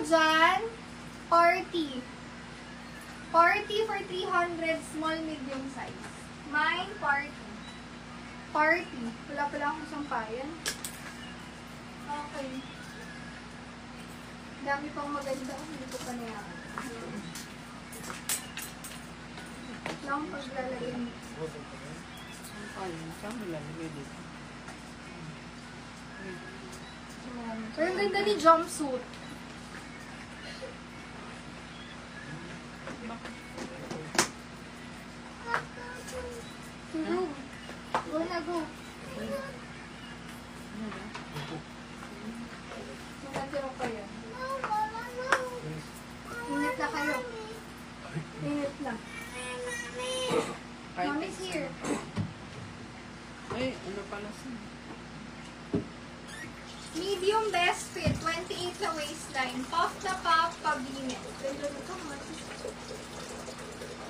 dyan, party. Party for 300, small, medium size. Mine, party. Party. Wala pala akong sampayan. Okay. Dami pang maganda. Hindi ko pa nayaan. Lang paglalagay nito. Sampayan. Saan mo lalagay dito? Pero ang ganda ni jumpsuit. Go. Go na, go. Natiro kayo. Ingat na kayo. Ingat na. Mommy's here. Ay, ano pala siya? Medium best fit, 28 na waistline. Puff na puff, pabinit.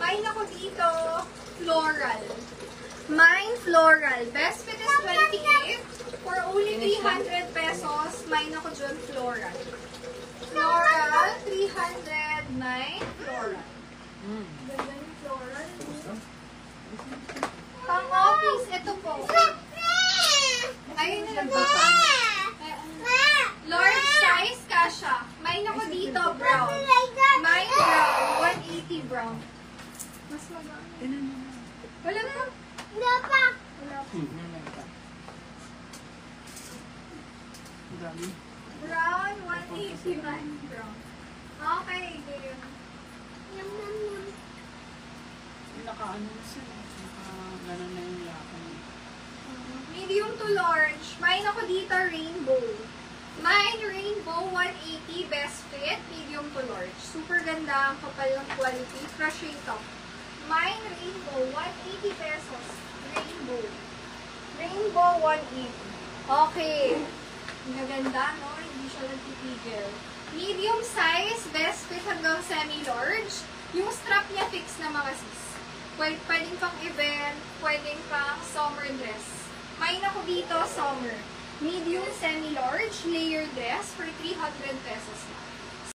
Mine ako dito, floral. Mine, floral. Best fit is 28. For only 300 pesos, mine ako dyan, floral. Floral, 300. Mine, floral. Ganda yung floral. Pang office, ito po. Ayun na lang po. Large size, kasha. Mine ako dito, brown. Mine, brown. 180 brown. Mas maganda. Wala na. Wala pa. Wala pa. Brown, 180 man. Brown. Okay, game. Naka-ano na siya. Naka-ganon na yung lakang. Medium to large. Mine ako dito, rainbow. Mine, rainbow, 180, best fit, medium to large. Super ganda, ang kapal ng quality. Fresh ito. Mine, rainbow, 180 pesos. Rainbow. Rainbow, 180. Okay. Ang gaganda, no? Hindi siya nagtitigil. Medium size, best fit hanggang semi-large. Yung strap niya fix na mga sis. Pwedeng pang event, pwedeng pang summer dress. Mine ako dito, summer. Medium, semi-large, layer dress for 300 pesos na.